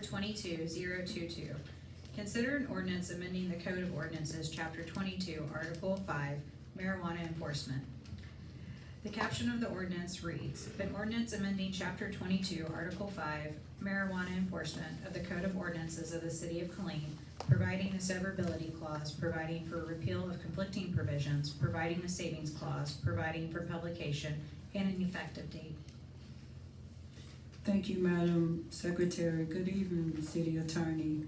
22-022. Consider an ordinance amending the Code of Ordinances, Chapter 22, Article 5, Marijuana Enforcement. The caption of the ordinance reads, "An ordinance amending Chapter 22, Article 5, Marijuana Enforcement of the Code of Ordinances of the City of Killeen, providing a severability clause, providing for repeal of conflicting provisions, providing a savings clause, providing for publication, and an effective date." Thank you, Madam Secretary. Good evening, City Attorney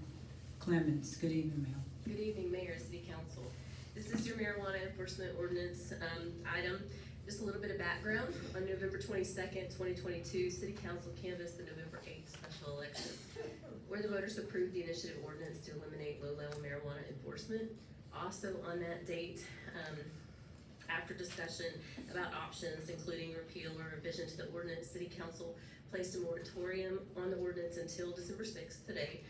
Clements. Good evening, ma'am. Good evening, Mayor, City Council. This is your marijuana enforcement ordinance item. Just a little bit of background. On November 22nd, 2022, City Council canvassed the November 8th special election, where the voters approved the initiative ordinance to eliminate low-level marijuana enforcement. Also on that date, after discussion about options, including repeal or revision to the ordinance, City Council placed a moratorium on the ordinance until December 6th, today,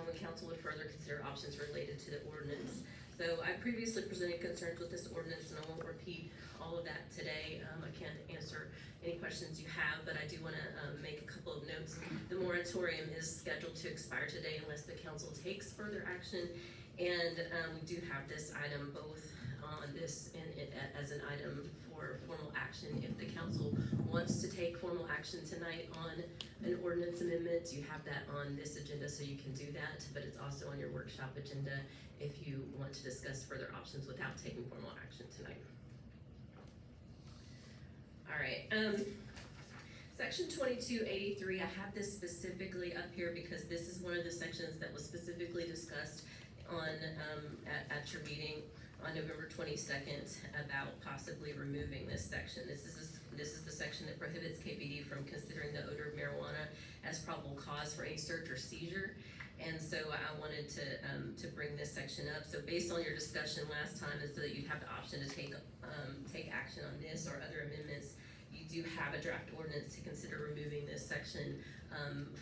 when council would further consider options related to the ordinance. So I previously presented concerns with this ordinance, and I won't repeat all of that today. I can't answer any questions you have, but I do want to make a couple of notes. The moratorium is scheduled to expire today unless the council takes further action, and we do have this item both on this and as an item for formal action. If the council wants to take formal action tonight on an ordinance amendment, you have that on this agenda, so you can do that, but it's also on your workshop agenda if you want to discuss further options without taking formal action tonight. All right, section 2283, I have this specifically up here because this is one of the sections that was specifically discussed on at your meeting on November 22nd about possibly removing this section. This is the section that prohibits KPD from considering the odor of marijuana as probable cause for any search or seizure. And so I wanted to bring this section up. So based on your discussion last time, is so that you'd have the option to take action on this or other amendments. You do have a draft ordinance to consider removing this section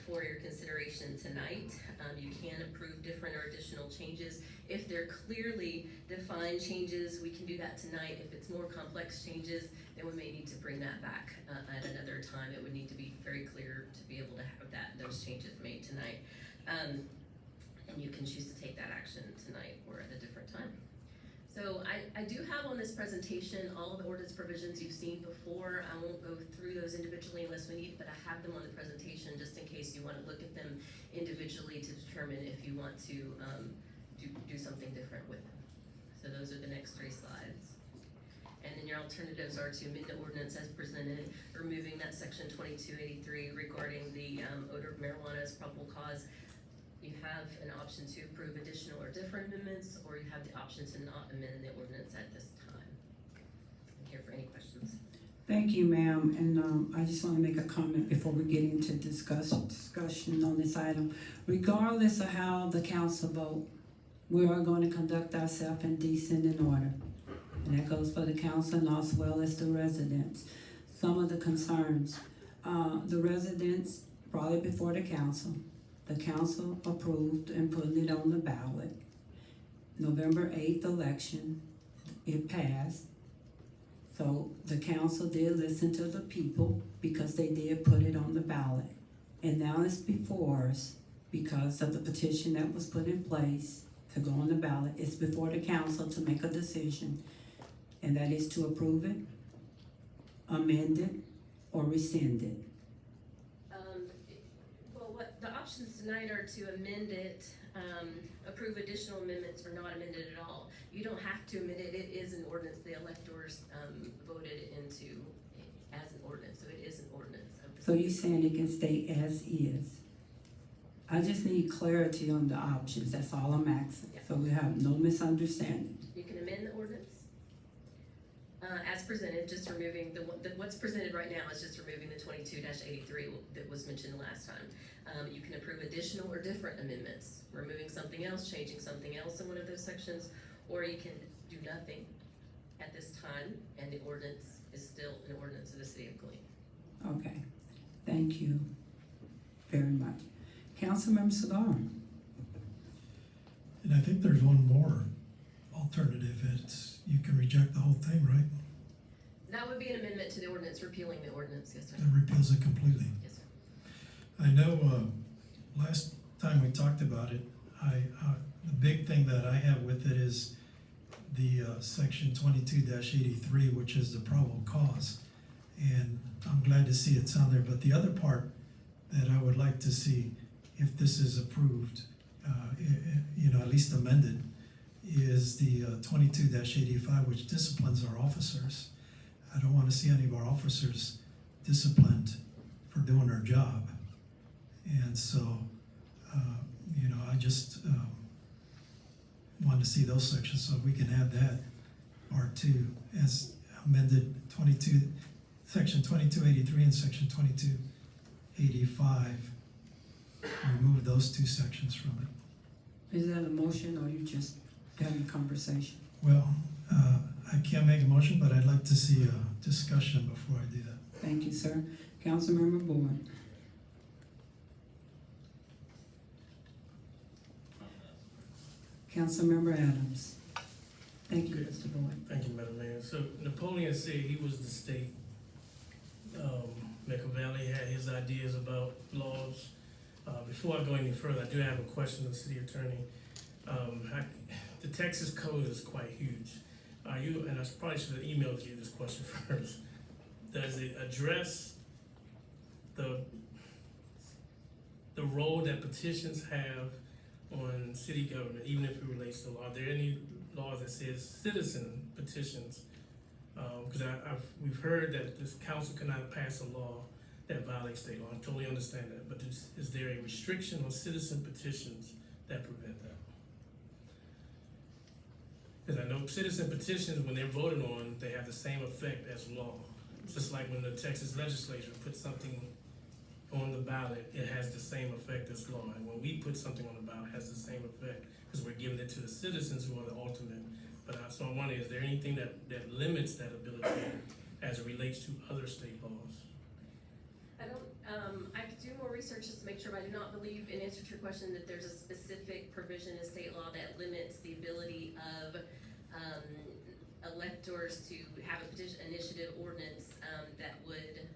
for your consideration tonight. You can approve different or additional changes. If they're clearly defined changes, we can do that tonight. If it's more complex changes, then we may need to bring that back at another time. It would need to be very clear to be able to have those changes made tonight. And you can choose to take that action tonight or at a different time. So I do have on this presentation all of the ordinance provisions you've seen before. I won't go through those individually unless we need, but I have them on the presentation just in case you want to look at them individually to determine if you want to do something different with them. So those are the next three slides. And then your alternatives are to amend the ordinance as presented, removing that section 2283 regarding the odor of marijuana as probable cause. You have an option to approve additional or different amendments, or you have the option to not amend the ordinance at this time. I'm here for any questions. Thank you, ma'am. And I just want to make a comment before we get into discussion on this item. Regardless of how the council vote, we are going to conduct ourselves in decent and order. And that goes for the council and as well as the residents. Some of the concerns, the residents brought it before the council. The council approved and put it on the ballot. November 8th election, it passed. So the council did listen to the people because they did put it on the ballot. And now it's before us because of the petition that was put in place to go on the ballot. It's before the council to make a decision, and that is to approve it, amend it, or rescind it. The options tonight are to amend it, approve additional amendments, or not amend it at all. You don't have to amend it. It is an ordinance. The electors voted into as an ordinance, so it is an ordinance. So you're saying it can stay as is? I just need clarity on the options. That's all I'm asking. Yeah. So we have no misunderstanding. You can amend the ordinance as presented, just removing what's presented right now is just removing the 22-83 that was mentioned last time. You can approve additional or different amendments, removing something else, changing something else in one of those sections, or you can do nothing at this time, and the ordinance is still an ordinance of the City of Killeen. Okay, thank you very much. Councilmember Cigar. And I think there's one more alternative. It's you can reject the whole thing, right? That would be an amendment to the ordinance, repealing the ordinance, yes, sir. That repeals it completely. Yes, sir. I know last time time we talked about it, the big thing that I have with it is the section 22-83, which is the probable cause. And I'm glad to see it's on there, but the other part that I would like to see, if this is approved, at least amended, is the 22-85, which disciplines our officers. I don't want to see any of our officers disciplined for doing their job. And so, I just want to see those sections, so we can add that part two as amended, section 2283 and section 2285. Remove those two sections from it. Is that a motion or you just having a conversation? Well, I can't make a motion, but I'd like to see a discussion before I do that. Thank you, sir. Councilmember Boyd. Councilmember Adams. Thank you, Mr. Boyd. Thank you, Madam Mayor. So Napoleon said he was the state. Machiavelli had his ideas about laws. Before I go any further, I do have a question of the city attorney. The Texas code is quite huge. And I probably should have emailed you this question first. Does it address the role that petitions have on city government, even if it relates to law? Are there any laws that says citizen petitions? Because we've heard that this council cannot pass a law that violates state law. I totally understand that, but is there a restriction on citizen petitions that prevent that? Because I know citizen petitions, when they're voted on, they have the same effect as law. Just like when the Texas legislature puts something on the ballot, it has the same effect as law. And when we put something on the ballot, it has the same effect because we're giving it to the citizens who are the ultimate. But so I'm wondering, is there anything that limits that ability as it relates to other state laws? I could do more research just to make sure, but I do not believe, in answer to your question, that there's a specific provision in state law that limits the ability of electors to have a petition initiative ordinance that would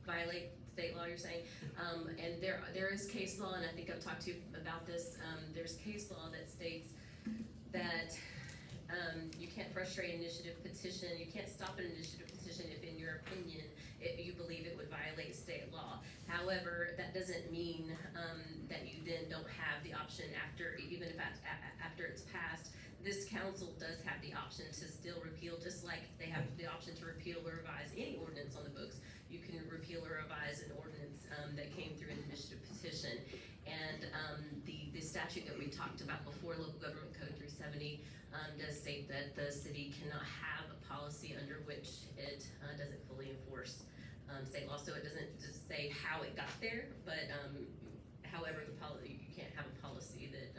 violate state law, you're saying. And there is case law, and I think I've talked to you about this. There's case law that states that you can't frustrate an initiative petition, you can't stop an initiative petition if, in your opinion, you believe it would violate state law. However, that doesn't mean that you then don't have the option after it's passed. This council does have the option to still repeal, just like they have the option to repeal or revise any ordinance on the books. You can repeal or revise an ordinance that came through an initiative petition. And the statute that we talked about before, Local Government Code 370, does state that the city cannot have a policy under which it doesn't fully enforce state law. So it doesn't just say how it got there, but however, you can't have a policy that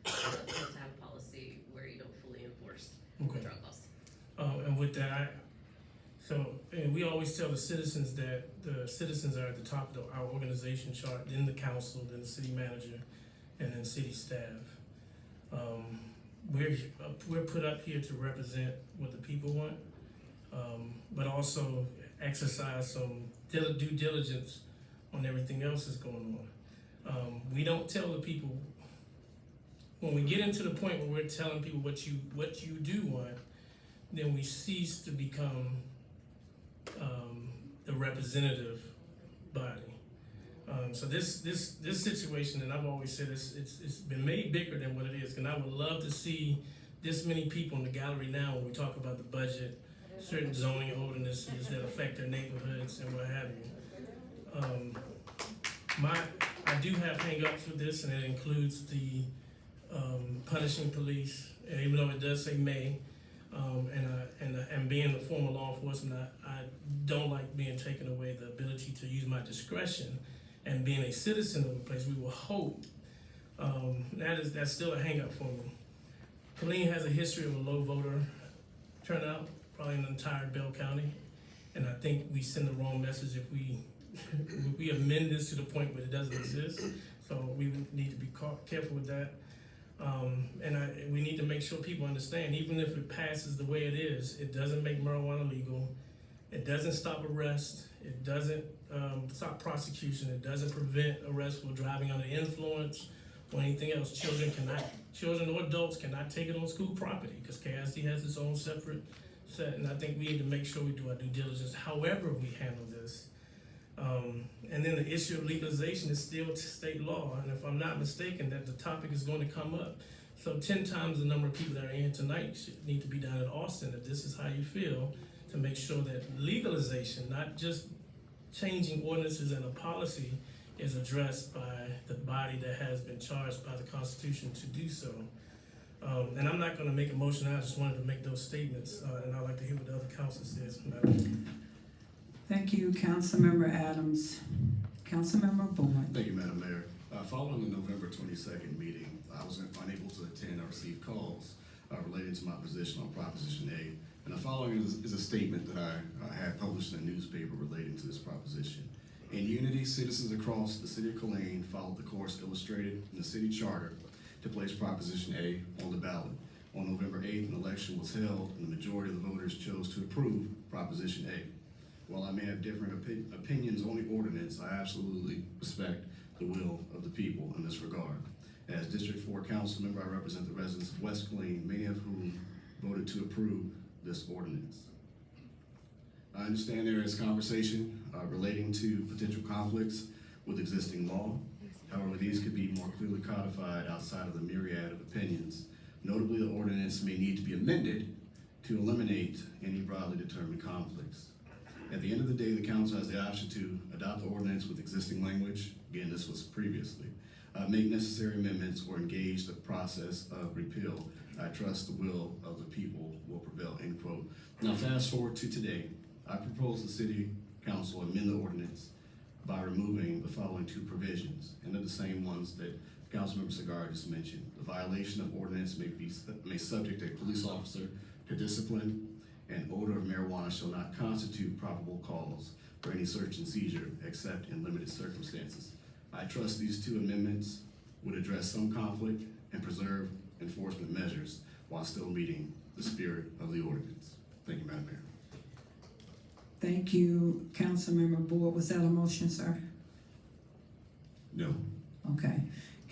you have to have a policy where you don't fully enforce drug laws. And with that, and we always tell the citizens that the citizens are at the top of our organization chart, then the council, then the city manager, and then city staff. We're put up here to represent what the people want, but also exercise some due diligence on everything else that's going on. We don't tell the people, when we get into the point where we're telling people what you do want, then we cease to become the representative body. So this situation, and I've always said it's been made bigger than what it is, and I would love to see this many people in the gallery now when we talk about the budget, certain zoning ordinances that affect their neighborhoods and what have you. I do have hang-ups with this, and it includes the punishing police, and even though it does say may, and being a former law enforcement, I don't like being taken away the ability to use my discretion, and being a citizen of a place, we will hope. That's still a hang-up for me. Killeen has a history of a low voter turnout, probably in the entire Bell County, and I think we send the wrong message if we amend this to the point where it doesn't exist. So we need to be careful with that. We need to make sure people understand, even if it passes the way it is, it doesn't make marijuana legal. It doesn't stop arrest. It doesn't stop prosecution. It doesn't prevent arrest for driving under influence or anything else. Children or adults cannot take it on school property because KIC has its own separate set, and I think we need to make sure we do our due diligence however we handle this. And then the issue of legalization is still state law, and if I'm not mistaken, that the topic is going to come up. So 10 times the number of people that are in here tonight should need to be down in Austin, if this is how you feel, to make sure that legalization, not just changing ordinances and a policy, is addressed by the body that has been charged by the Constitution to do so. And I'm not gonna make a motion, I just wanted to make those statements, and I'd like to hear what the other council says. Thank you, Councilmember Adams. Councilmember Boyd. Thank you, Madam Mayor. Following the November 22nd meeting, I was unable to attend. I received calls related to my position on Proposition A. And the following is a statement that I had published in a newspaper relating to this proposition. In unity, citizens across the city of Killeen followed the course illustrated in the city charter to place Proposition A on the ballot. On November 8th, an election was held, and the majority of the voters chose to approve Proposition A. While I may have different opinions on the ordinance, I absolutely respect the will of the people in this regard. As District 4 Council member, I represent the residents of West Killeen, many of whom voted to approve this ordinance. I understand there is conversation relating to potential conflicts with existing law. However, these could be more clearly codified outside of the myriad of opinions. Notably, the ordinance may need to be amended to eliminate any broadly determined conflicts. At the end of the day, the council has the option to adopt the ordinance with existing language. Again, this was previously. Make necessary amendments or engage the process of repeal. I trust the will of the people will prevail, end quote. Now fast forward to today. I propose the city council amend the ordinance by removing the following two provisions, and they're the same ones that Councilmember Segar just mentioned. The violation of ordinance may subject a police officer to discipline, and odor of marijuana shall not constitute probable cause for any search and seizure except in limited circumstances. I trust these two amendments would address some conflict and preserve enforcement measures while still meeting the spirit of the ordinance. Thank you, Madam Mayor. Thank you, Councilmember Boyd. Was that a motion, sir? No. Okay.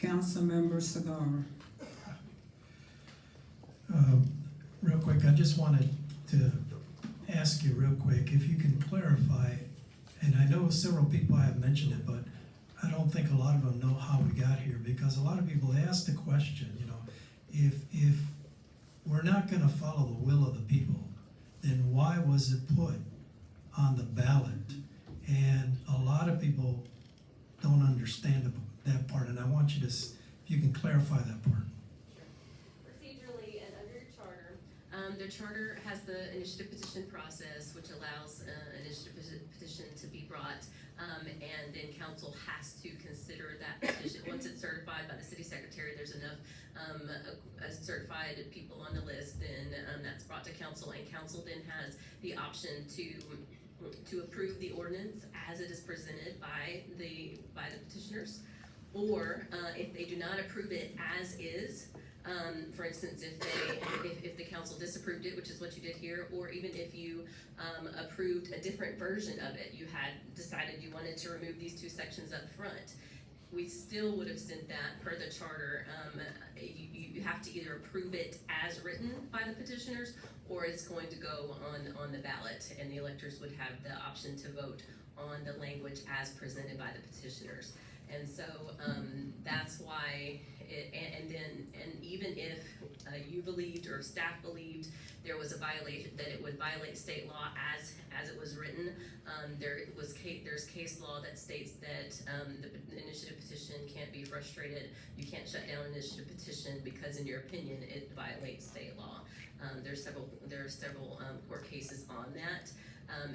Councilmember Segar. Real quick, I just wanted to ask you real quick, if you can clarify, and I know several people have mentioned it, but I don't think a lot of them know how we got here, because a lot of people ask the question, you know, if we're not gonna follow the will of the people, then why was it put on the ballot? And a lot of people don't understand that part, and I want you to, if you can clarify that part. Procedurally and under your charter, the charter has the initiative petition process, which allows an initiative petition to be brought, and then council has to consider that petition. Once it's certified by the city secretary, there's enough certified people on the list, then that's brought to council, and council then has the option to approve the ordinance as it is presented by the petitioners, or if they do not approve it as is, for instance, if the council disapproved it, which is what you did here, or even if you approved a different version of it, you had decided you wanted to remove these two sections up front, we still would have sent that per the charter. You have to either approve it as written by the petitioners, or it's going to go on the ballot, and the electors would have the option to vote on the language as presented by the petitioners. And so that's why and even if you believed or staff believed there was a violation, that it would violate state law as it was written, there's case law that states that the initiative petition can't be frustrated. You can't shut down an initiative petition because in your opinion it violates state law. There are several court cases on that.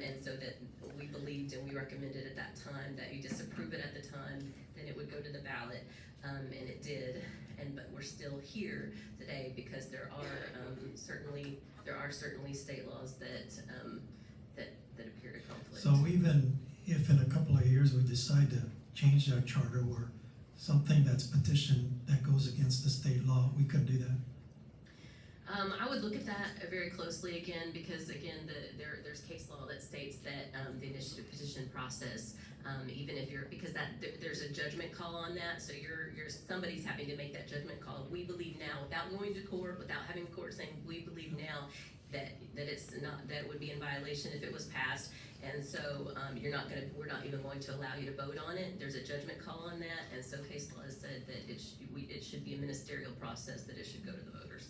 And so that we believed and we recommended at that time that you disapprove it at the time, then it would go to the ballot, and it did. But we're still here today because there are certainly state laws that appear to conflict. So even if in a couple of years we decide to change our charter or something that's petitioned that goes against the state law, we couldn't do that? I would look at that very closely again, because again, there's case law that states that, the initiative petition process, even if because there's a judgment call on that, so somebody's having to make that judgment call. We believe now, without going to court, without having court saying, we believe now that it's not, that it would be in violation if it was passed. And so, we're not even going to allow you to vote on it. There's a judgment call on that, and so case law has said that it should be a ministerial process, that it should go to the voters.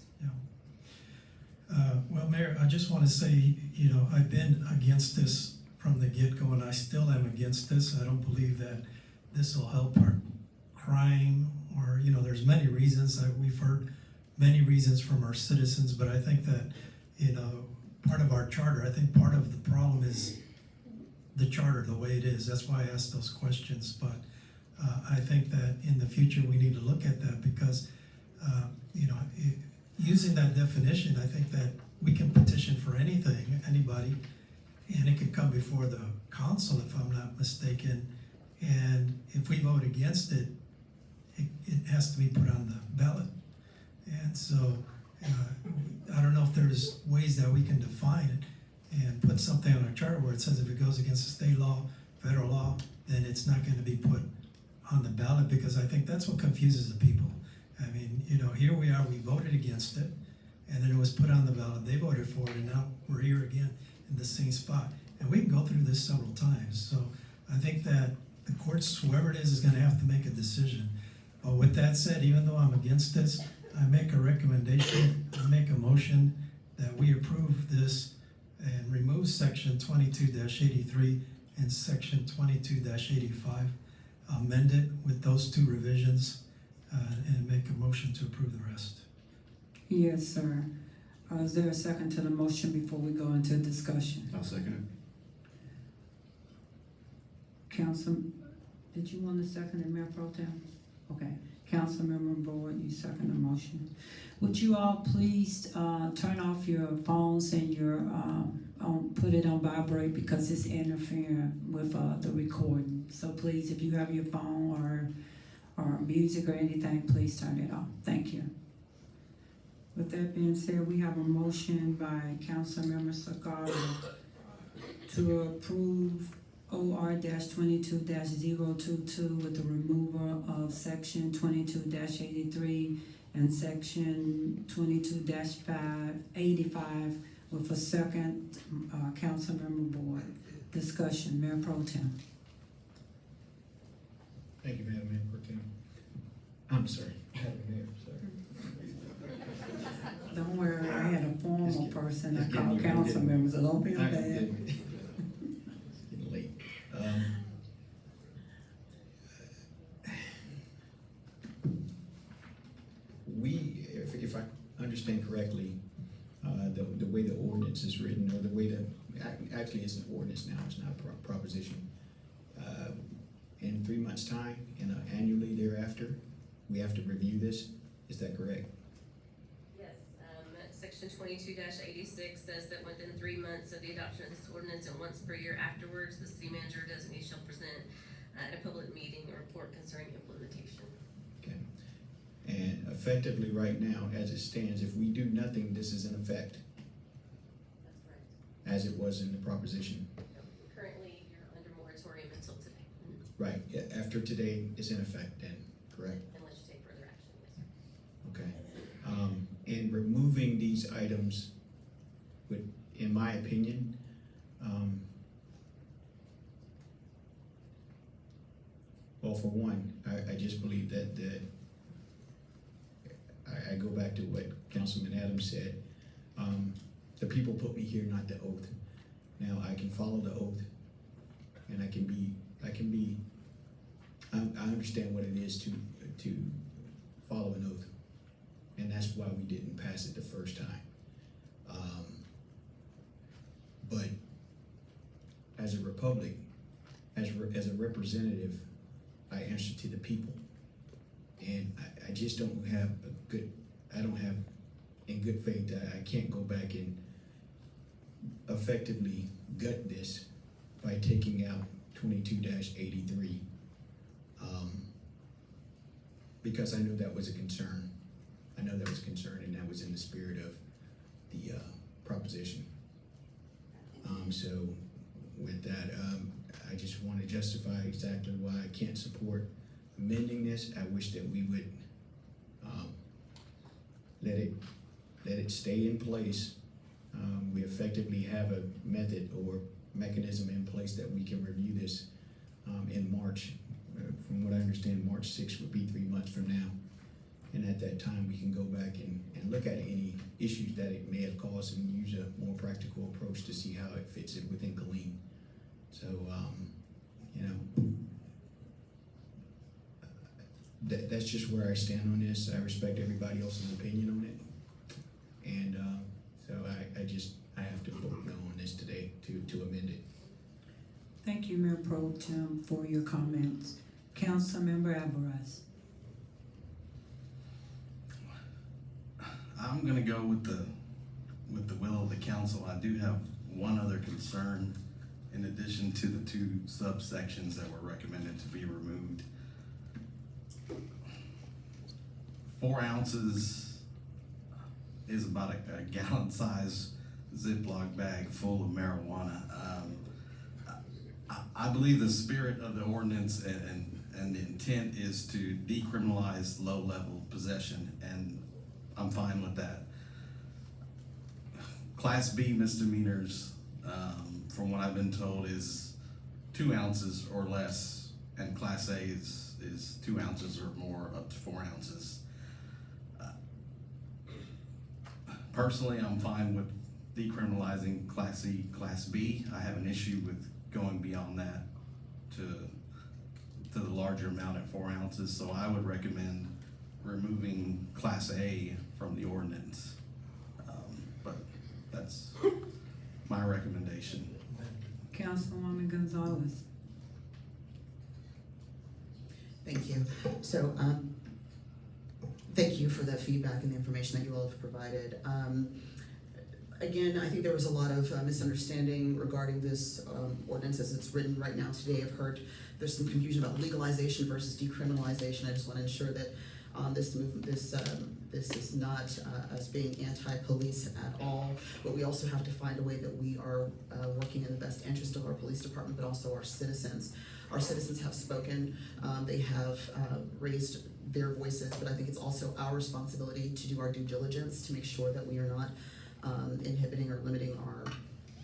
Well, Mayor, I just want to say, I've been against this from the get-go, and I still am against this. I don't believe that this will help our crime, or, there's many reasons that we've heard many reasons from our citizens, but I think that, part of our charter, I think part of the problem is the charter, the way it is. That's why I asked those questions, but I think that in the future we need to look at that, because, using that definition, I think that we can petition for anything, anybody, and it could come before the council, if I'm not mistaken. And if we vote against it, it has to be put on the ballot. And so, I don't know if there's ways that we can define it and put something on our charter where it says if it goes against the state law, federal law, then it's not going to be put on the ballot, because I think that's what confuses the people. I mean, here we are, we voted against it, and then it was put on the ballot, they voted for it, and now we're here again in the same spot. And we can go through this several times, so I think that the courts, whoever it is gonna have to make a decision. But with that said, even though I'm against this, I make a recommendation, I make a motion that we approve this and remove section 22-83 and section 22-85, amend it with those two revisions, and make a motion to approve the rest. Yes, sir. Is there a second to the motion before we go into discussion? I'll second Council, did you want to second it, Mayor Pro Tem? Okay. Councilmember Boyd, you second the motion. Would you all please turn off your phones and put it on vibrate, because it's interfering with the recording. So please, if you have your phone or music or anything, please turn it off. Thank you. With that being said, we have a motion by Councilmember Sakara to approve OR 22-022 with the removal of section 22-83 and section 22-85 with a second, Councilmember Boyd. Discussion, Mayor Pro Tem. Thank you, Madam Mayor Pro Tem. I'm sorry, Madam Mayor, sorry. Don't worry, I had a formal person I it's getting called you, council getting- members, so don't feel I'm bad. getting- It's getting late. If I understand correctly, the way the ordinance is written, or the way actually it's an ordinance now, it's not a proposition. In 3 months' time, and annually thereafter, we have to review this, is that correct? Yes, section 22-86 says that within 3 months of the adoption of this ordinance and once per year afterwards, the city manager designee shall present at a public meeting a report concerning implementation. Okay. And effectively right now, as it stands, if we do nothing, this is in effect, That's correct. as it was in the proposition. Currently, you're under moratorium until today, Right, after today, it's in effect then, correct? unless you take further action, yes, sir. Okay. And removing these items would, in my opinion, well, for one, I just believe that I go back to what Councilman Adams said. The people put me here, not the oath. Now, I can follow the oath, and I understand what it is to follow an oath, and that's why we didn't pass it the first time. But as a republic, as a representative, I answer to the people, and I just don't have in good faith, I can't go back and effectively gut this by taking out 22-83, because I knew that was a concern. I I know that was concerned, and that was in the spirit of the proposition. So with that, I just want to justify exactly why I can't support amending this. I wish that we would let it stay in place. We effectively have a method or mechanism in place that we can review this in March. From what I understand, March 6th would be 3 months from now. And at that time, we can go back and look at any issues that it may have caused and use a more practical approach to see how it fits it within Killeen. So, you know, that's just where I stand on this. I respect everybody else's opinion on it. And so I have to vote no on this today to amend it. Thank you, Mayor Pro Tem, for your comments. Councilmember Alvarez. I'm gonna go with the will of the council. I do have one other concern in addition to the 2 subsections that were recommended to be removed. 4 ounces is about a gallon size Ziploc bag full of marijuana. I believe the spirit of the ordinance and the intent is to decriminalize low-level possession, and I'm fine with that. Class B misdemeanors, from what I've been told, is 2 ounces or less, and Class A is 2 ounces or more, up to 4 ounces. Personally, I'm fine with decriminalizing Class C, Class B. I have an issue with going beyond that to the larger amount at 4 ounces, so I would recommend removing Class A from the ordinance. But that's my recommendation. Councilwoman Gonzalez. Thank you. So, thank you for the feedback and the information that you all have provided. Again, I think there was a lot of misunderstanding regarding this ordinance as it's written right now today. I've heard there's some confusion about legalization versus decriminalization. I just want to ensure that this is not us being anti-police at all, but we also have to find a way that we are working in the best interest of our police department, but also our citizens. Our citizens have spoken, they have raised their voices, but I think it's also our responsibility to do our due diligence to make sure that we are not inhibiting or limiting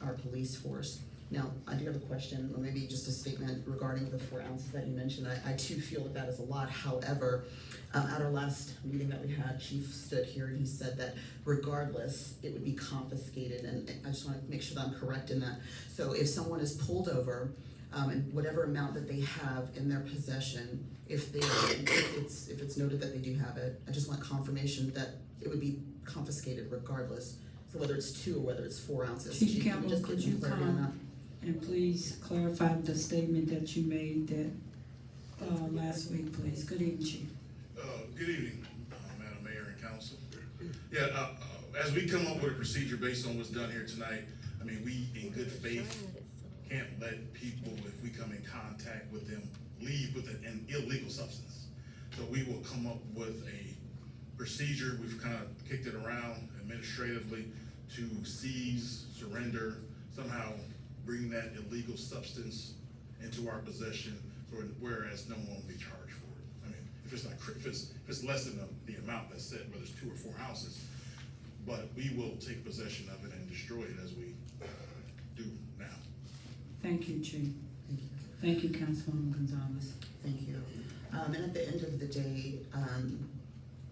our police force. Now, I do have a question, or maybe just a statement regarding the 4 ounces that you mentioned. I too feel that is a lot. However, at our last meeting that we had, Chief stood here and he said that regardless, it would be confiscated, and I just want to make sure that I'm correct in that. So if someone is pulled over, and whatever amount that they have in their possession, if it's noted that they do have it, I just want confirmation that it would be confiscated regardless. So whether it's 2 or whether it's 4 ounces. Chief can Campbell, could you clarity on that? come and please clarify the statement that you made that last week, please? Good evening, Chief. Good evening, Madam Mayor and Council. Yeah, as we come up with a procedure based on what's done here tonight, I mean, we, in good faith, can't let people, if we come in contact with them, leave with an illegal substance. So we will come up with a procedure. We've kind of kicked it around administratively to seize, surrender, somehow bring that illegal substance into our possession, whereas no one will be charged for it. I mean, if it's less than the amount that's said, whether it's 2 or 4 ounces, but we will take possession of it and destroy it as we do now. Thank you, Chief. Thank you, Councilwoman Gonzalez. Thank you. And at the end of the day,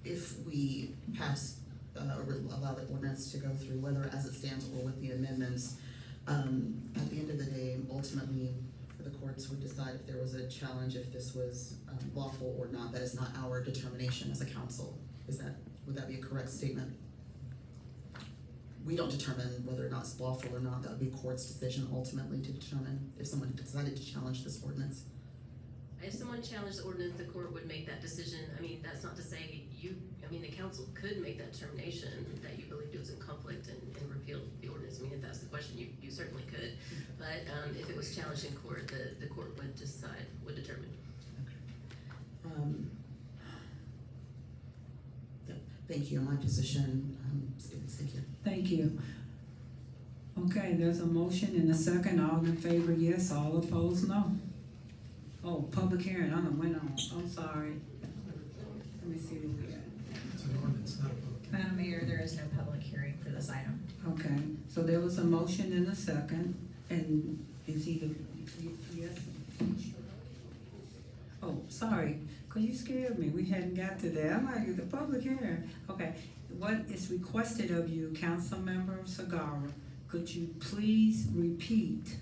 if we pass or allow the ordinance to go through, whether as it stands or with the amendments, at the end of the day, ultimately, the courts would decide if there was a challenge, if this was lawful or not. That is not our determination as a council. Would that be a correct statement? We don't determine whether or not it's lawful or not. That would be court's decision ultimately to determine if someone decided to challenge this ordinance. If someone challenged the ordinance, the court would make that decision. I mean, that's not to say the council could make that determination that you believed it was in conflict and repeal the ordinance. I mean, if that's the question, you certainly could. But if it was challenged in court, the court would determine. Thank you. In my position, thank you. Thank you. Okay, there's a motion and a second. All in favor, yes. All opposed, no. Oh, public hearing, I done went on. I'm sorry. Let me see what we got. It's an ordinance, not a vote. Madam Mayor, there is no public hearing for this item. Okay, so there was a motion and a second, and it's either yes. Oh, sorry, cause you scared me. We hadn't got to that. I'm like, the public hearing. Okay, what is requested of you, Councilmember Sagara? Could you please repeat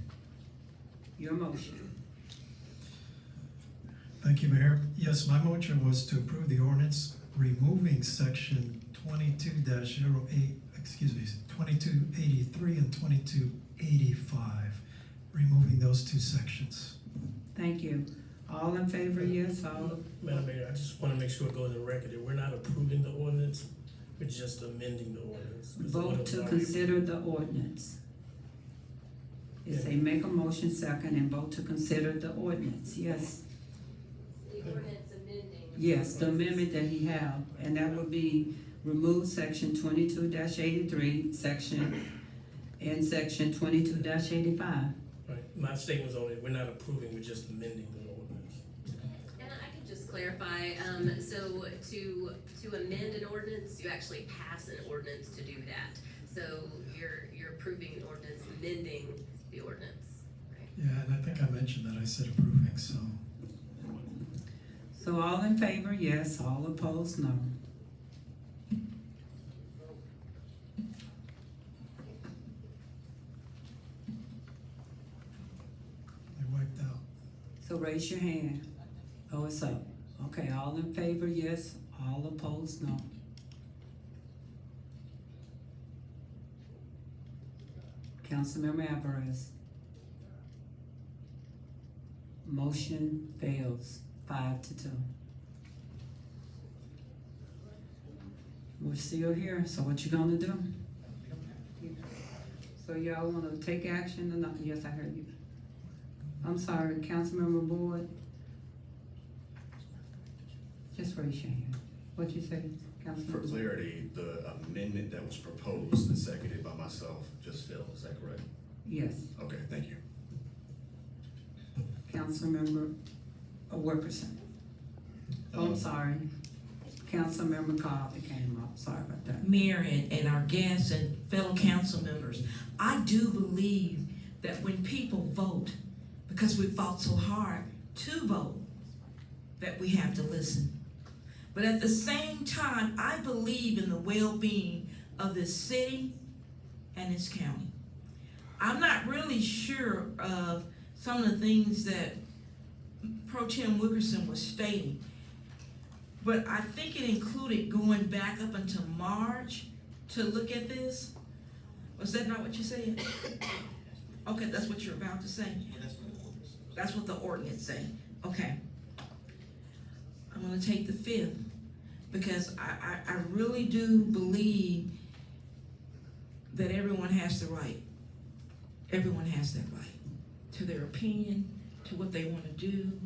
your motion? Thank you, Mayor. Yes, my motion was to approve the ordinance removing section 2283 and 2285, removing those two sections. Thank you. All in favor, yes, all, Madam Mayor, I just wanna make sure it goes in the record that we're not approving the ordinance, we're just amending the ordinance. 'Cause the vote ordinance to already- consider the ordinance. It say make a motion second and vote to consider the ordinance, yes. The ordinance amending. Yes, the amendment that he have, and that would be remove section 22-83, and section 22-85. Right, my statement was only, we're not approving, we're just amending the ordinance. And I can just clarify, so to amend an ordinance, you actually pass an ordinance to do that. So you're approving an ordinance, amending the ordinance, right? Yeah, and I think I mentioned that, I said approving, so. So all in favor, yes, all opposed, no. They wiped out. So raise your hand. Oh, it's up. Okay, all in favor, yes, all opposed, no. Councilmember Alvarez. Motion fails, 5-2. We're still here, so what you gonna do? So y'all wanna take action or not? Yes, I heard you. I'm sorry, Councilmember Boyd. Just raise your hand. What'd you say, For Councilmember? clarity, the amendment that was proposed and seconded by myself just failed, is that correct? Yes, Okay, thank you. Councilmember Wilkerson. Oh, I'm sorry. Councilmember Cobb came up, sorry about that. Mayor and our guests and fellow council members, I do believe that when people vote, because we fought so hard to vote, that we have to listen. But at the same time, I believe in the well-being of this city and this county. I'm not really sure of some of the things that Pro Tem Wilkerson was stating, but I think it included going back up until March to look at this. Was that not what you said? Okay, that's what you're about to say. That's what the ordinance say. Okay. I'm gonna take the fifth, because I really do believe that everyone has the right. Everyone has that right to their opinion, to what they wanna do,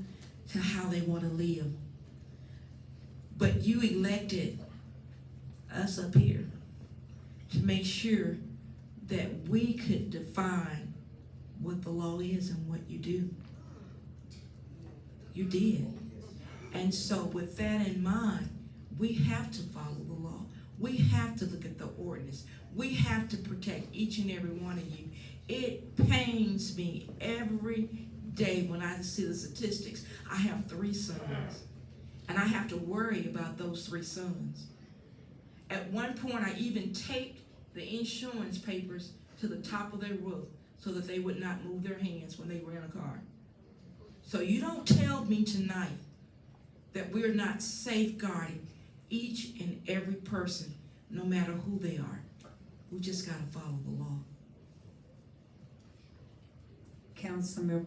to how they wanna live. But you elected us up here to make sure that we could define what the law is and what you do. You did. And so with that in mind, we have to follow the law. We have to look at the ordinance. We have to protect each and every one of you. It pains me every day when I see the statistics. I have 3 sons, and I have to worry about those 3 sons. At one point, I even taped the insurance papers to the top of their roof so that they would not move their hands when they were in a car. So you don't tell me tonight that we're not safeguarding each and every person, no matter who they are. We just gotta follow the law. Councilmember,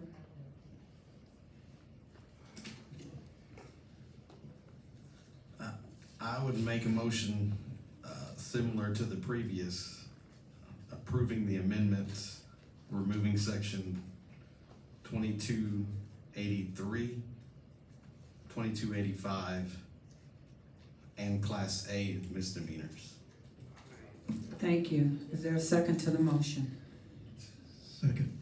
I would make a motion, similar to the previous, approving the amendments, removing section 2283, 2285, and Class A misdemeanors. Thank you. Is there a second to the motion? Second.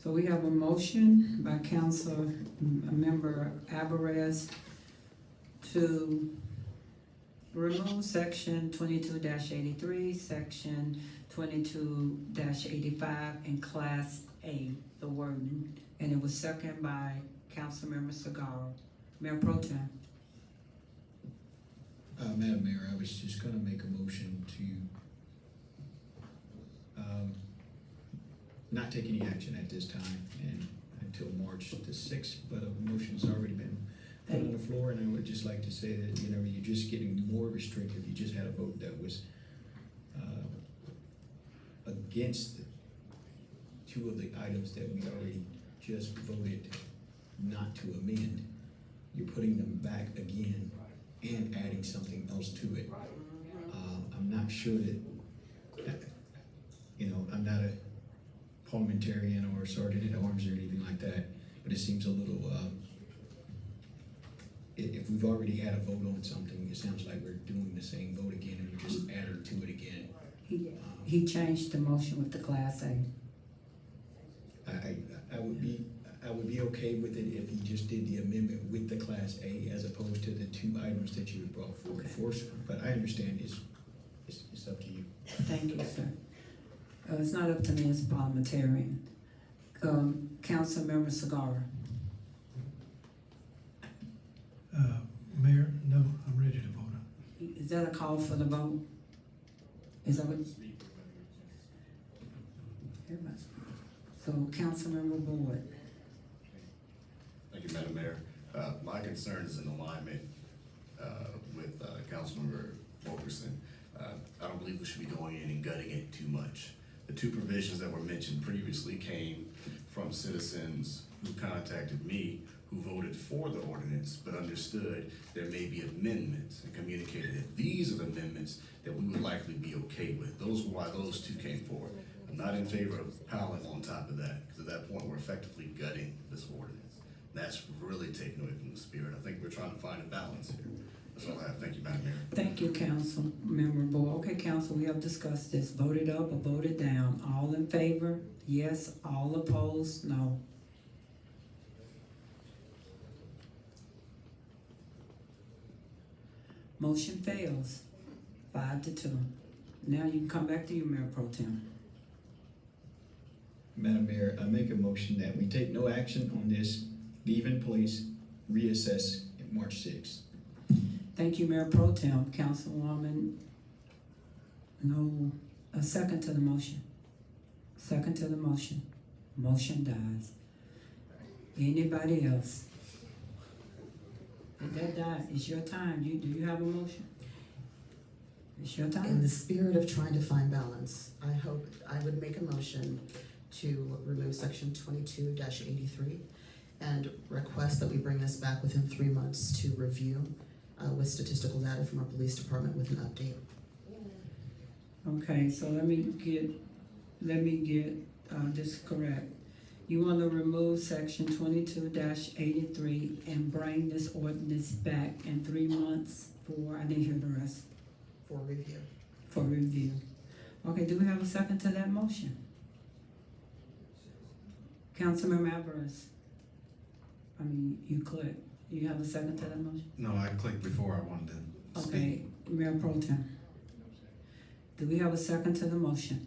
So we have a motion by Council Member Alvarez to remove section 22-83, section 22-85, and Class A, the wording. And it was seconded by Councilmember Sagara. Mayor Pro Tem. Madam Mayor, I was just gonna make a motion to, not take any action at this time and until March the 6th, but a motion's already been put on the floor, and I would just like to say that, you know, you're just getting more restrictive. You just had a vote that was, against two of the items that we already just voted not to amend. You're putting them back again and adding something else to it. I'm not sure that, you know, I'm not a parliamentarian or sergeant at arms or anything like that, but it seems a little, if we've already had a vote on something, it sounds like we're doing the same vote again and you're just adding to it again. He changed the motion with the Class A. I would be okay with it if he just did the amendment with the Class A as opposed to the two items that you brought forward first, but I understand it's up to you. Thank you, sir. It's not up to me as a parliamentarian. Councilmember Sagara. Mayor, no, I'm ready to vote on. Is that a call for the vote? Is that what? Everybody. So, Councilmember Boyd. Thank you, Madam Mayor. My concern is in alignment with Councilmember Wilkerson. I don't believe we should be going in and gutting it too much. The two provisions that were mentioned previously came from citizens who contacted me, who voted for the ordinance, but understood there may be amendments and communicated that these are the amendments that we would likely be okay with. Those were why those two came forward. I'm not in favor of piling on top of that, because at that point, we're effectively gutting this ordinance. That's really taken away from the spirit. I think we're trying to find a balance here. That's all I have. Thank you, Madam Mayor. Thank you, Councilmember Boyd. Okay, Council, we have discussed this. Voted up or voted down. All in favor? Yes. All opposed? No. Motion fails, 5-2. Now you can come back to you, Mayor Pro Tem. Madam Mayor, I make a motion that we take no action on this, leave in place, reassess in March 6th. Thank you, Mayor Pro Tem. Councilwoman, a second to the motion. Second to the motion. Motion dies. Anybody else? If that died, it's your time. Do you have a motion? It's your In time. the spirit of trying to find balance, I would make a motion to remove section 22-83 and request that we bring this back within 3 months to review with statistical data from our police department with an update. Okay, so let me get this correct. You want to remove section 22-83 and bring this ordinance back in 3 months I didn't hear the rest, For review. for review. Okay, do we have a second to that motion? Councilmember Alvarez. You clicked. You have a second to that motion? No, I clicked before I wanted to speak. Okay, Mayor Pro Tem. Do we have a second to the motion?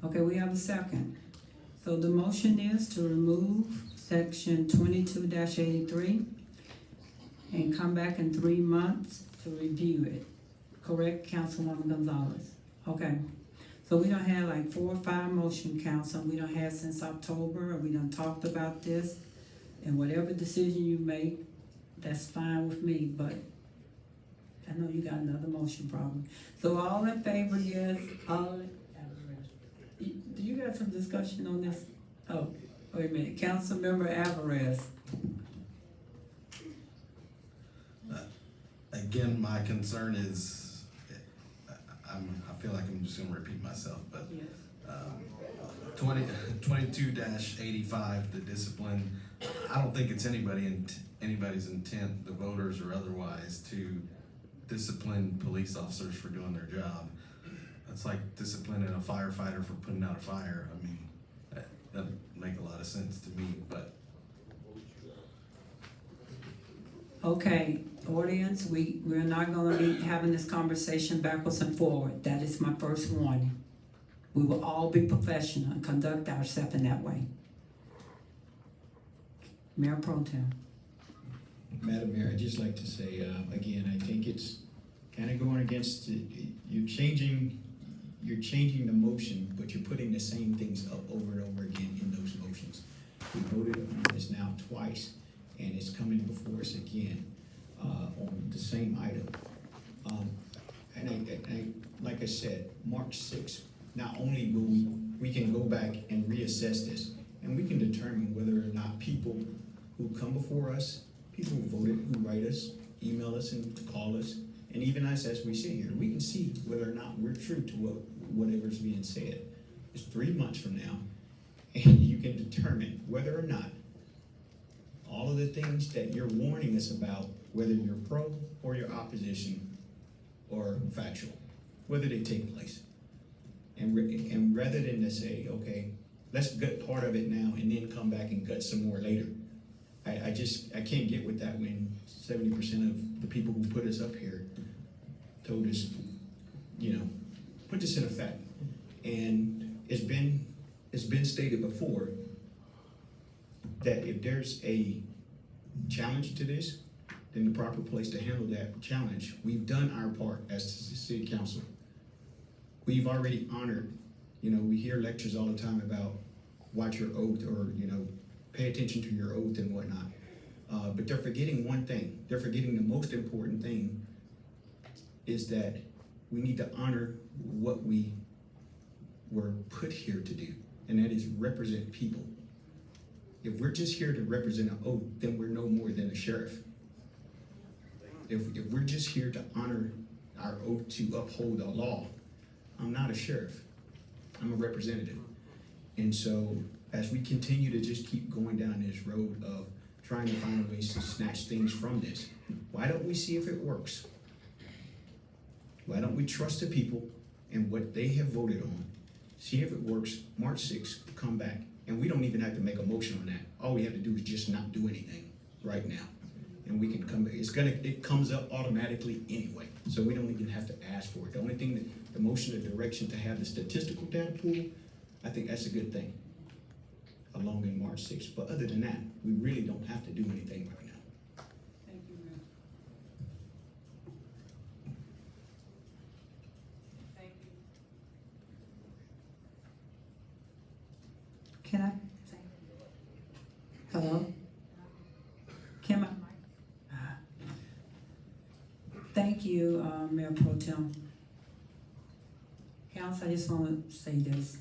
Okay, we have a second. So the motion is to remove section 22-83 and come back in 3 months to review it. Correct, Councilwoman Gonzalez? Okay. So we done had like 4 or 5 motion counts, and we done had since October, and we done talked about this. And whatever decision you make, that's fine with me, but I know you got another motion problem. So all in favor, yes, all in, do you got some discussion on this? Oh, wait a minute, Councilmember Alvarez. Again, my concern is, I feel like I'm just gonna repeat myself, but, Yes. 22-85, the discipline. I don't think it's anybody's intent, the voters or otherwise, to discipline police officers for doing their job. That's like disciplining a firefighter for putting out a fire. I mean, that doesn't make a lot of sense to me, but Okay, audience, we're not gonna be having this conversation backwards and forward. That is my first warning. We will all be professional and conduct ourselves in that way. Mayor Pro Tem. Madam Mayor, I'd just like to say, again, I think it's kind of going against, you're changing the motion, but you're putting the same things up over and over again in those motions. We voted on this now twice, and it's coming before us again, on the same item. And I, like I said, March 6th, not only will we can go back and reassess this, and we can determine whether or not people who come before us, people who voted, who write us, email us and call us, and even us as we sit here, we can see whether or not we're true to whatever's being said. It's 3 months from now, and you can determine whether or not all of the things that you're warning us about, whether you're pro or you're opposition or factual, whether they take place. And rather than to say, okay, let's gut part of it now and then come back and gut some more later. I can't get with that when 70% of the people who put us up here told us, put this in effect. And it's been stated before that if there's a challenge to this, then the proper place to handle that challenge, we've done our part as the city council. We've already honored, we hear lectures all the time about watch your oath or, pay attention to your oath and whatnot. But they're forgetting one thing. They're forgetting the most important thing is that we need to honor what we were put here to do, and that is represent people. If we're just here to represent an oath, then we're no more than a sheriff. If we're just here to honor our oath to uphold the law, I'm not a sheriff. I'm a representative. And so as we continue to just keep going down this road of trying to find ways to snatch things from this, why don't we see if it works? Why don't we trust the people and what they have voted on? See if it works. March 6th, come back. And we don't even have to make a motion on that. All we have to do is just not do anything right now. And we can come, it comes up automatically anyway. So we don't even have to ask for it. The only thing the motion of direction to have the statistical data pool, I think that's a good thing along in March 6th. But other than that, we really don't have to do anything right now. Thank you, Mayor. Thank you. Can I? Hello? Can I? Thank you, Mayor Pro Tem. Council, I just want to say this.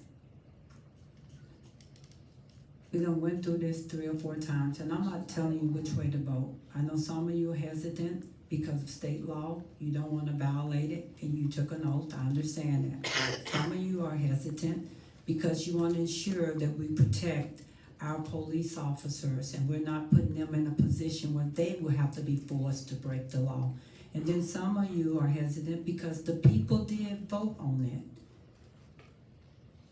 We done went through this 3 or 4 times, and I'm not telling you which way to vote. I know some of you are hesitant because of state law. You don't want to violate it, and you took an oath. I understand that. Some of you are hesitant because you want to ensure that we protect our police officers, and we're not putting them in a position where they will have to be forced to break the law. And then some of you are hesitant because the people did vote on it.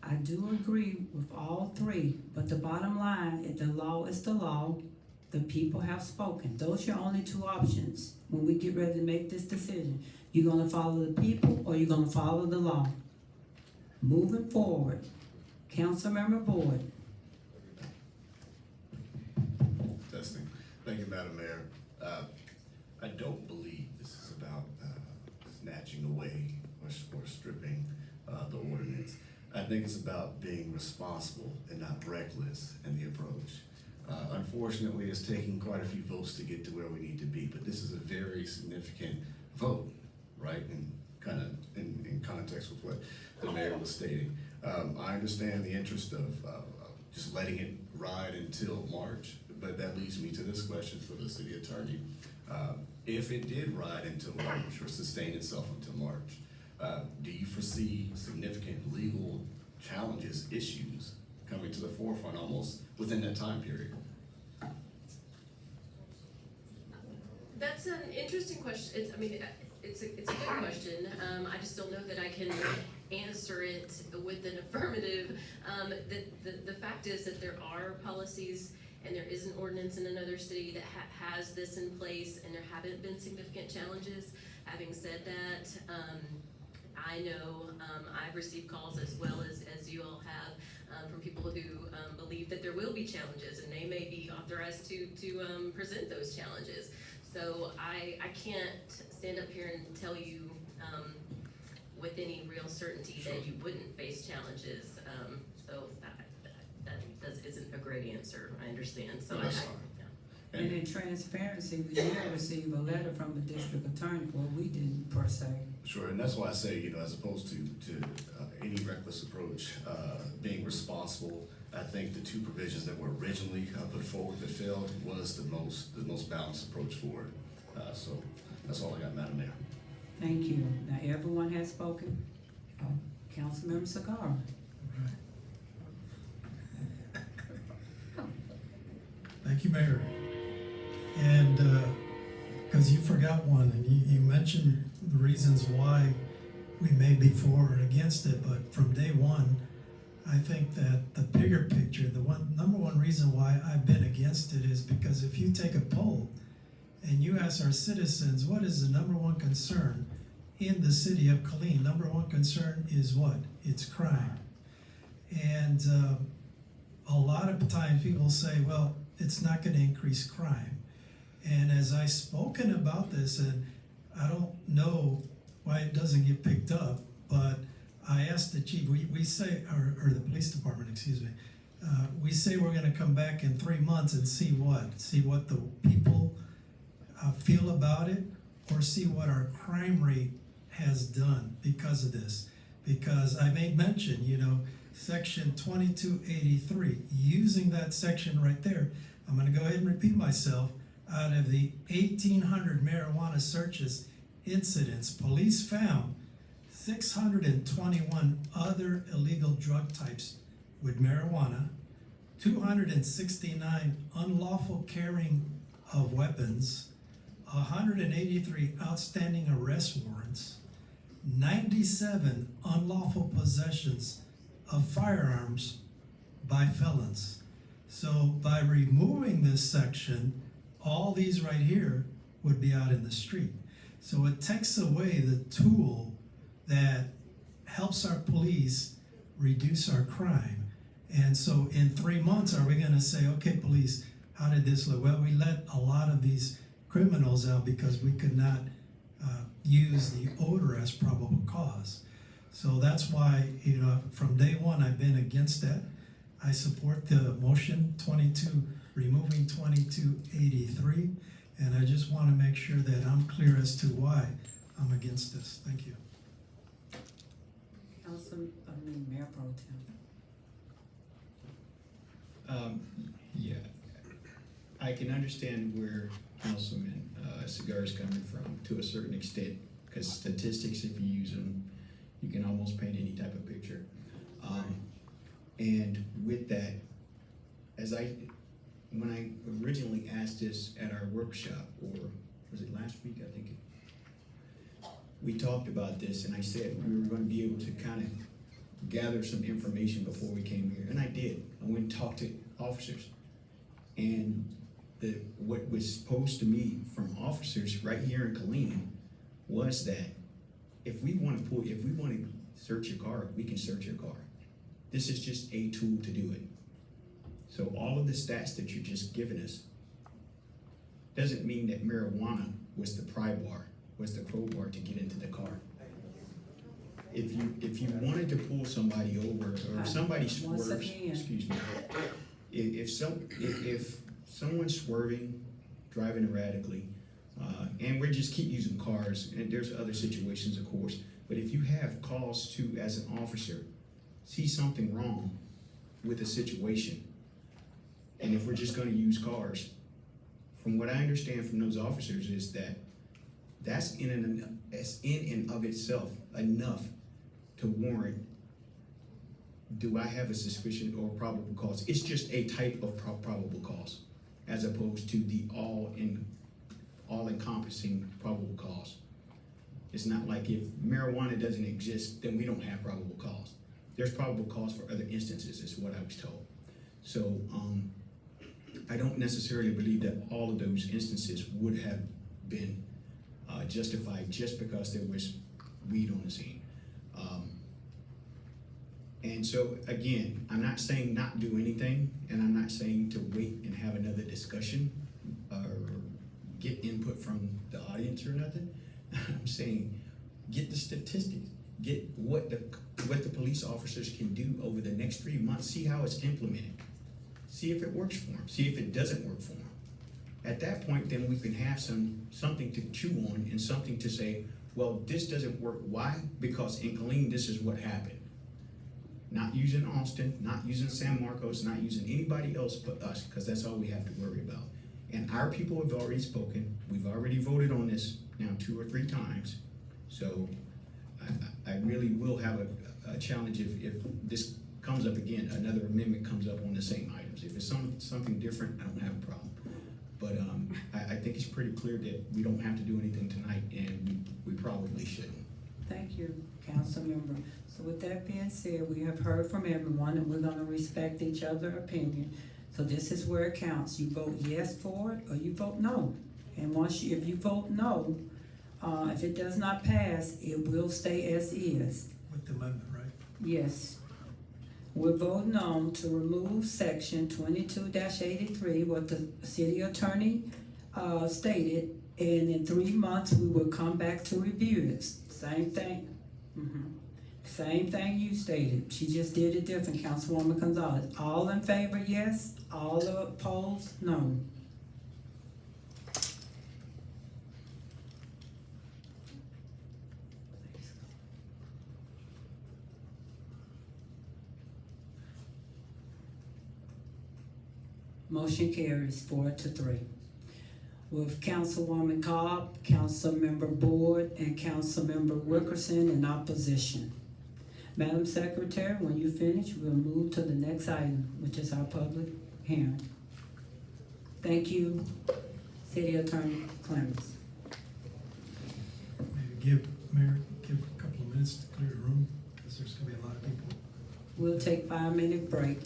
I do agree with all 3, but the bottom line is the law is the law. The people have spoken. Those are your only 2 options when we get ready to make this decision. You're gonna follow the people or you're gonna follow the law. Moving forward, Councilmember Boyd. Testing. Thank you, Madam Mayor. I don't believe this is about snatching away or stripping the ordinance. I think it's about being responsible and not reckless in the approach. Unfortunately, it's taking quite a few votes to get to where we need to be, but this is a very significant vote, right? And kind of in context with what the mayor was stating. I understand the interest of just letting it ride until March, but that leads me to this question for the city attorney. If it did ride until March or sustain itself until March, do you foresee significant legal challenges, issues coming to the forefront almost within that time period. That's an interesting question. It's a good question. I just don't know that I can answer it with an affirmative. The fact is that there are policies and there is an ordinance in another city that has this in place, and there haven't been significant challenges. Having said that, I know I've received calls as well as you all have from people who believe that there will be challenges, and they may be authorized to present those challenges. So I can't stand up here and tell you with any real certainty that you wouldn't face challenges. So that isn't a great answer, I understand, so That's fine. yeah. And in transparency, we did receive a letter from the district attorney, well, we didn't per se. Sure, and that's why I say, you know, as opposed to any reckless approach, being responsible, I think the two provisions that were originally put forward that failed was the most balanced approach for it. So that's all I got, Madam Mayor. Thank you. Now, everyone has spoken. Councilmember Sagara. Thank you, Mayor. And, because you forgot one, and you mentioned the reasons why we may be for or against it, but from day one, I think that the bigger picture, number one reason why I've been against it is because if you take a poll and you ask our citizens, what is the number one concern in the city of Killeen? Number one concern is what? It's crime. And a lot of times people say, well, it's not going to increase crime. And as I've spoken about this, and I don't know why it doesn't get picked up, but I asked the chief, we say, or the police department, excuse me, we say we're going to come back in 3 months and see what the people feel about it, or see what our crime rate has done because of this. Because I made mention, you know, section 2283, using that section right there, I'm going to go ahead and repeat myself. Out of the 1,800 marijuana searches incidents, police found 621 other illegal drug types with marijuana, 269 unlawful carrying of weapons, 183 outstanding arrest warrants, 97 unlawful possessions of firearms by felons. So by removing this section, all these right here would be out in the street. So it takes away the tool that helps our police reduce our crime. And so in 3 months, are we gonna say, okay, police, how did this look? Well, we let a lot of these criminals out because we could not use the odor as probable cause. So that's why, you know, from day one, I've been against that. I support the motion removing 2283, and I just want to make sure that I'm clear as to why I'm against this. Thank you. Mayor Pro Tem. Yeah, I can understand where Councilman Cigar is coming from to a certain extent, because statistics, if you use them, you can almost paint any type of picture. And with that, when I originally asked this at our workshop, or was it last week, I think we talked about this, and I said we were going to be able to kind of gather some information before we came here, and I did. I went and talked to officers, and what was posed to me from officers right here in Killeen was that if we want to search your car, we can search your car. This is just a tool to do it. So all of the stats that you're just giving us doesn't mean that marijuana was the pry bar, was the crowbar to get into the car. If you wanted to pull somebody over, or if somebody swerves, excuse me, if someone's swerving, driving erratically, and we just keep using cars, and there's other situations, of course, but if you have cause to, as an officer, see something wrong with a situation, and if we're just going to use cars, from what I understand from those officers is that that's in and of itself enough to warrant do I have a suspicion or probable cause? It's just a type of probable cause, as opposed to the all-encompassing probable cause. It's not like if marijuana doesn't exist, then we don't have probable cause. There's probable cause for other instances, is what I was told. So I don't necessarily believe that all of those instances would have been justified just because there was weed on the scene. And so again, I'm not saying not do anything, and I'm not saying to wait and have another discussion or get input from the audience or nothing. I'm saying get the statistics, get what the police officers can do over the next 3 months, see how it's implemented, see if it works for them, see if it doesn't work for them. At that point, then we can have something to chew on and something to say, well, this doesn't work. Why? Because in Killeen, this is what happened. Not using Austin, not using San Marcos, not using anybody else but us, because that's all we have to worry about. And our people have already spoken. We've already voted on this now 2 or 3 times. So I really will have a challenge if this comes up again, another amendment comes up on the same items. If it's something different, I don't have a problem. But I think it's pretty clear that we don't have to do anything tonight, and we probably shouldn't. Thank you, council member. So with that being said, we have heard from everyone, and we're gonna respect each other's opinion. So this is where it counts. You vote yes for it, or you vote no. And if you vote no, if it does not pass, it will stay as is. With the amendment, right? Yes. We're voting on to remove section 22-83, what the city attorney stated, and in 3 months, we will come back to review it. Same thing. Same thing you stated. She just did it different, Councilwoman Gonzalez. All in favor, yes. All opposed, no. Motion carries 4-3. With Councilwoman Cobb, Councilmember Board, and Councilmember Wilkerson in opposition. Madam Secretary, when you finish, we'll move to the next item, which is our public hearing. Thank you, City Attorney Clemens. Maybe Mayor, give a couple of minutes to clear the room, because there's gonna be a lot of people. We'll take 5-minute break.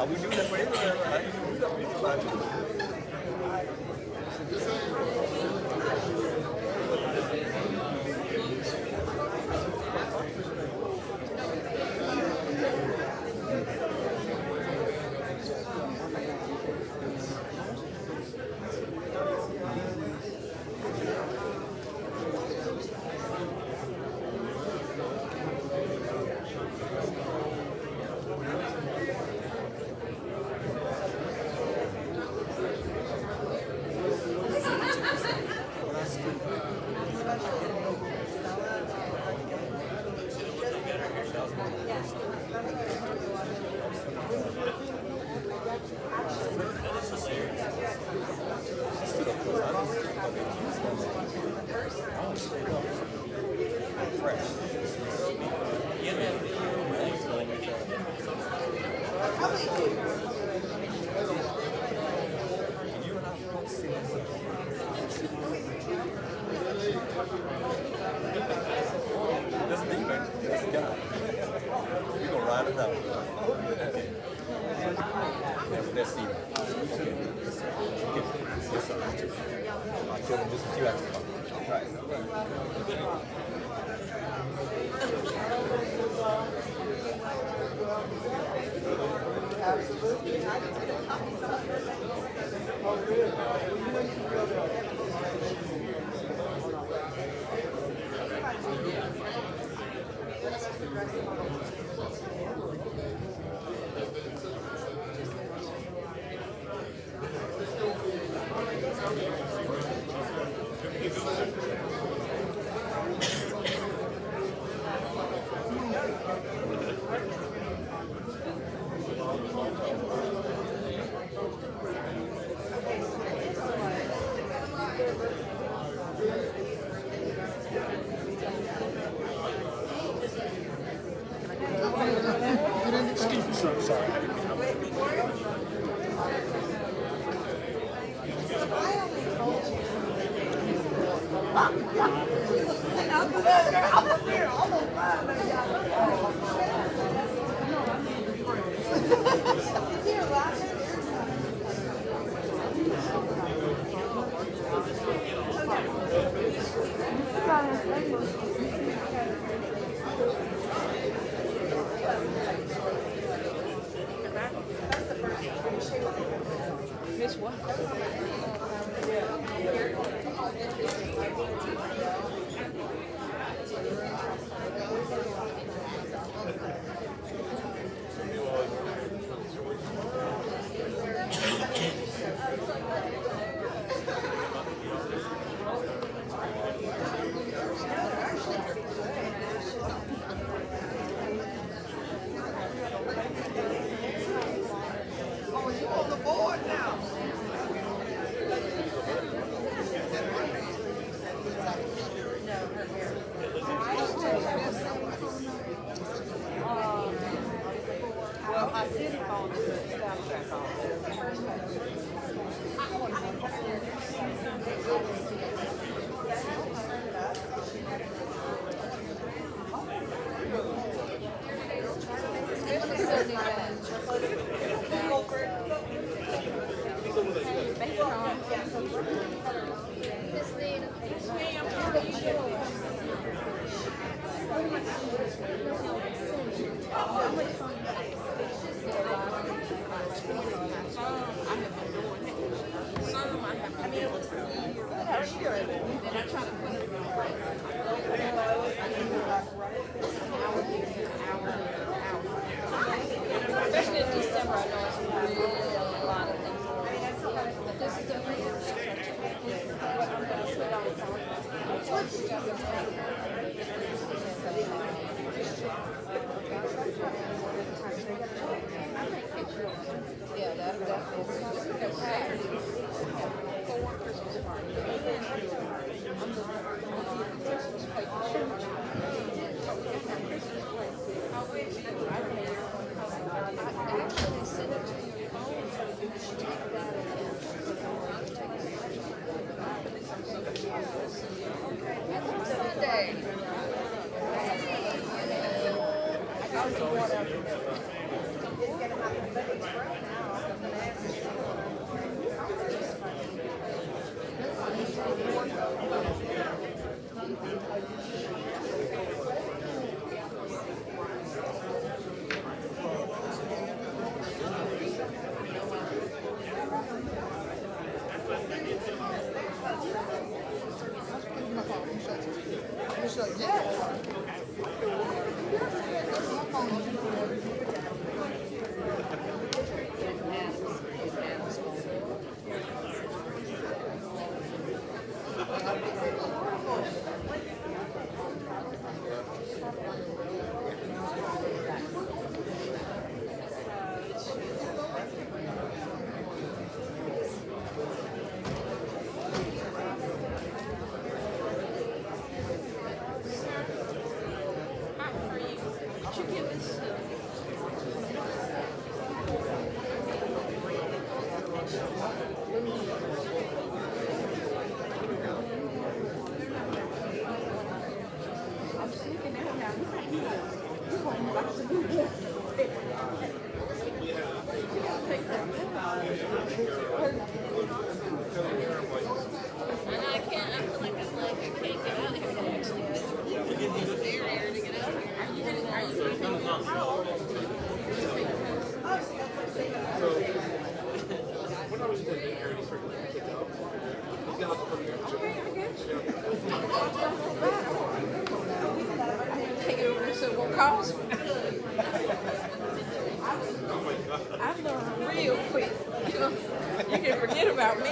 We do that for everywhere, right? We do that for everybody. That's me, man. That's the guy. We gonna ride it out. That's Steve. Okay. Okay. Yes, sir. I'll tell him just a few hours. Right. Excuse me, sir. Sorry. don't cost me. I learn real quick. You can forget about me.